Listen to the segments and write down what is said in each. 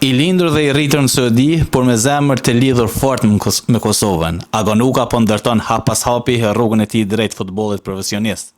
I lindur dhe i rritur në Saudi, por me zemër të lidhur fort me Kosovën, Aganuka po ndërton hap pas hapi rrugën e tij drejt futbollit profesionist.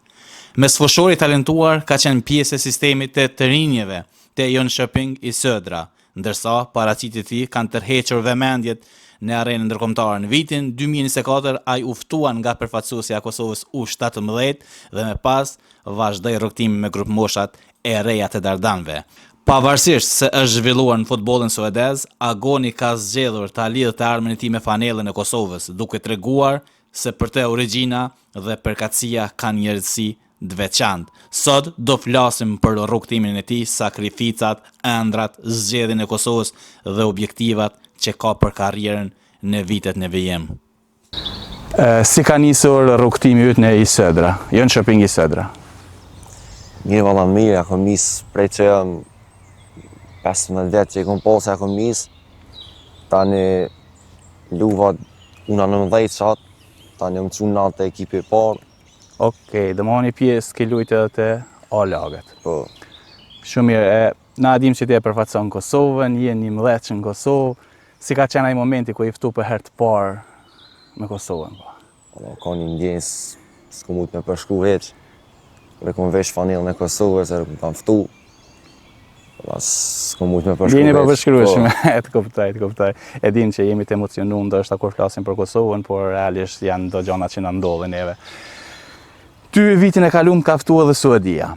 Me sfoshor i talentuar, ka qenë pjesë e sistemit të rinjeve të Jönköping i Södra, ndërsa paraqitjet e tij kanë tërhequr vëmendjet në arenën ndërkombëtare. Në vitin 2024 ai u ftuan nga përfaqësuesja e Kosovës U17 dhe më pas vazhdoi rrugtimin me grup moshat e reja të Dardanëve. Pavarësisht se është zhvilluar në futbollin suedez, Agoni ka zgjedhur ta lidhë të armën e tij me fanellën e Kosovës, duke treguar se për të origjina dhe përkatësia kanë një rëndësi të veçantë. Sot do flasim për rrugtimin e tij, sakrificat, ëndrat, zgjedhjen e Kosovës dhe objektivat që ka për karrierën në vitet në vijim. Si ka nisur rrugtimi yt në Södra, Jönköping i Södra? Mirë valla mirë, ako mis prej që jam 15 vjetë që i kom posë e kom mis, tani luva una 19 qatë, tani më qunë natë të ekipi parë. Okej, dhe më një pjesë ke lujtë edhe të A-laget. Po. Shumë mirë, na dim që ti e përfaqëson Kosovën, je 11 në Kosovë, si ka qenë ai momenti ku i ftu për herë të parë me Kosovën? Ka një ndjenjë, s'ku mujt me përshkru heq, kur e kom vesh fanellën e Kosovës, e më kam ftu. S'ku mujt me përshkru heq. Dini pa përshkrueshme, të kuptoj. E dim që jemi të emocionuar ndoshta kur flasim për Kosovën, por realisht janë do gjëra që na ndodhin neve. Ty vitin e kaluar ka ftu edhe Suedia.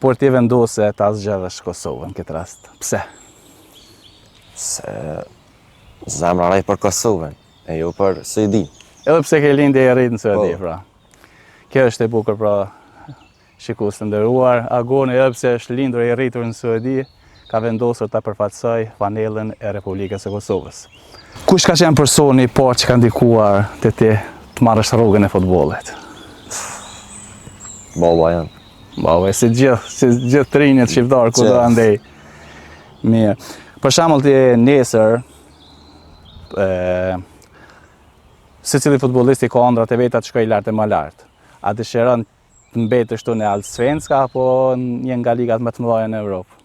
Por ti vendose ta zgjedhësh Kosovën këtë rast. Pse? Se zemra rej për Kosovën, e jo për Suedi. Edhe pse ke lindje e rritë në Suedi, pra. Kjo është e bukur, pra, shikues të nderuar. Agoni, edhe pse është lindur e rritur në Suedi, ka vendosur ta përfaqësoj fanellën e Republikës së Kosovës. Kush ka qenë personi i parë që ka ndikuar te ti të marrësh rrugën e futbollit? Baba janë. Baba, si gjithë trinjët shqiptarë ku do andej. Mirë. Për shembull ti nesër, secili futbollisti ka ëndrat e veta të shkojë lart e më lart. A dëshiron të mbetësh këtu në Allsvenskan apo një nga ligat më të mëdha në Evropë?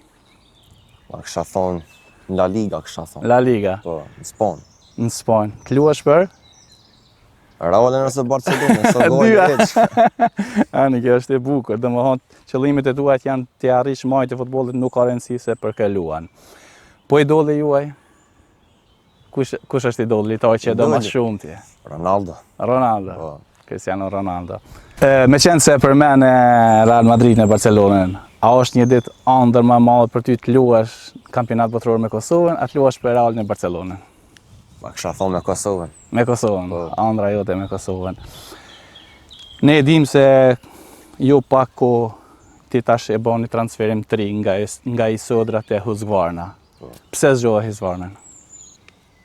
Ma kësha thonë në La Liga, kësha thonë. La Liga? Po, në Spanë. Në Spanë. Të luash për? Realin ose Barcelona, sa gojë heq. Ani, kjo është e bukur. Domethënë, qëllimet e tua janë të arrish majtë e futbollit, nuk ka rëndësi se për kë luan. Po idolli juaj? Kush është idolli toj që do më shumë ti? Ronaldo. Ronaldo. Cristiano Ronaldo. Me qenë se përmend Real Madrid në Barcelonën, a është një ditë ëndër më e madhe për ty të luash kampionat botror me Kosovën, a të luash për Realin në Barcelonën? Ma kësha thonë me Kosovën. Me Kosovën, ëndra jote me Kosovën. Ne e dim se ju pak ko ti tash e bani transferim të ri nga i Södra te Husqvarna. Pse zgjohë Husqvarnën?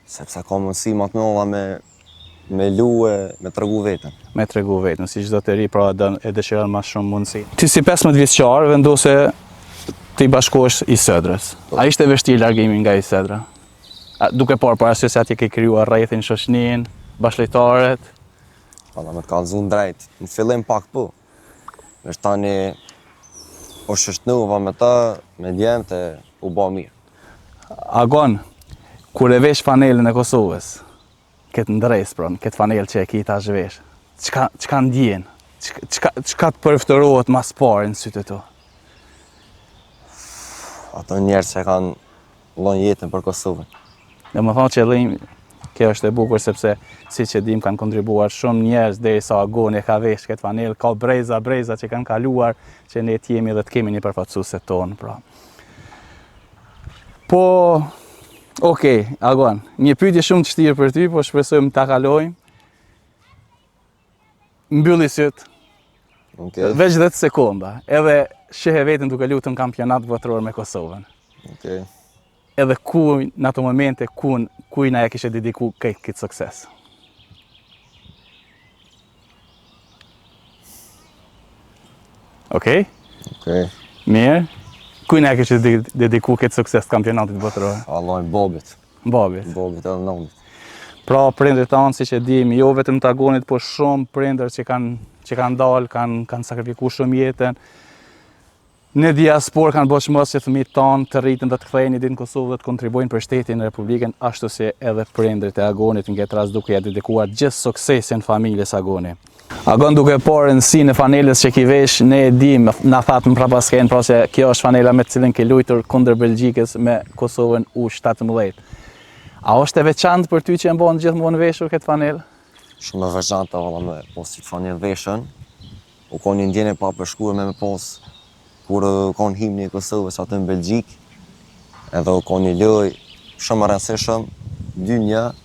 Sepse ka mundësi më të mëdha me luë, me tregu veten. Me tregu veten, si çdo të ri, pra e dëshiron më shumë mundësi. Ti si 15 vjeçar vendose ti bashkohesh i Södrës. A ishte vështirë largimi nga i Södra? Duke parë parasysh se atje ke krijuar rrethin, shoqëninë, bashkëlojtarët. Valla me të kallëzuar drejt. Në fillim pak po. Vesh tani o shoqënuva me ta, me djemtë, u bë mirë. Agon, kur e vesh fanelën e Kosovës, këtë ndres, pra, këtë fanelë që e ki tash vesh, çka ndjen? Çka të përftërohet mas pare në sytë tu? Ato njerëz që kanë lënë jetën për Kosovën. Dhe më thonë qëllimi, kjo është e bukur sepse si që dim kanë kontribuar shumë njerëz derisa Agoni e ka vesh këtë fanelë, ka breza që kanë kaluar që ne t'jemi dhe t'kemi një përfaqësuese tonë, pra. Po, okej, Agon, një pyetje shumë të vështirë për ty, po shpresojmë ta kalojmë. Mbylli syt. Okej. Veç 10 sekonda, edhe shehe veten duke luajtur në kampionat botror me Kosovën. Okej. Edhe ku në ato momente ku na e kishe dediku këtë sukses? Okej? Okej. Mirë. Ku na e kishe dediku këtë sukses të kampionatit botror? Alloj Bobit. Babit. Bobit edhe nëndit. Pra prindrit tanë, si që dim, jo vetëm të Agonit, po shumë prindër që kanë dalë, kanë sakrifikuar shumë jetën. Në diaspor kanë bërë mos që fëmijët tonë të rritin dhe të kthehen ditë në Kosovë dhe të kontribuojnë për shtetin e Republikën, ashtu si edhe prindërit e Agonit në këtë rast duke ja dedikuar gjithë suksesin familjes Agoni. Agon duke parë rëndësinë e fanelës që ki vesh, ne e dim, na thatë më prapasken, pra se kjo është fanela me të cilën ke luajtur kundër Belgjikës me Kosovën U17. A është e veçantë për ty që e mbon gjithmonë veshur këtë fanelë? Shumë e veçantë valla me pos këtë fanelë veshën. U ka një ndjenjë pa përshkruar me pos kur kanë himni i Kosovës aty në Belgjik, edhe u ka një lojë shumë e rëndësishme, 2-1,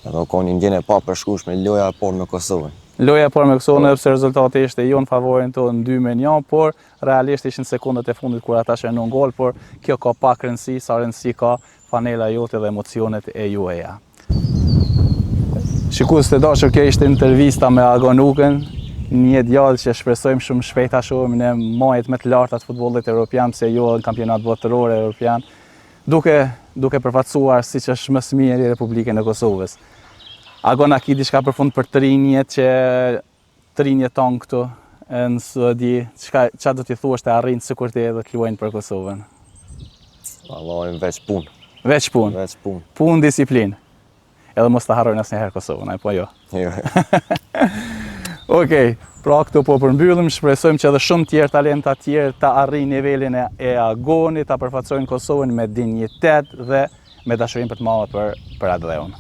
edhe u ka një ndjenjë pa përshkrueshme loja e parë me Kosovën. Loja e parë me Kosovën sepse rezultati ishte jo në favorin tonë 2-1, por realisht ishin sekondat e fundit kur ata shënuan gol, por kjo ka pak rëndësi, sa rëndësi ka fanela jote dhe emocionet e juaja. Shikues të dashur, kjo ishte intervista me Agonukën, një djalë që shpresojmë shumë shpejt ta shohim në majët më të larta të futbollit evropian, pse jo në kampionat botëror evropian, duke përfaqësuar siç është më së miri Republikën e Kosovës. Agon a ki diçka për fund për të rinjet që të rinjet tonë këtu në Suedi, çka do t'i thuash të arrijnë sikur ti edhe të luajnë për Kosovën? Vallai veç punë. Veç punë. Veç punë. Punë, disiplinë. Edhe mos ta harrojnë asnjëherë Kosovën, apo jo? Jo. Okej, pra këtu po përmbyllim, shpresojmë që edhe shumë tjerë talenta tjerë ta arrijnë nivelin e Agonit, ta përfaqësojnë Kosovën me dinjitet dhe me dashurinë për të madhe për atë dheun.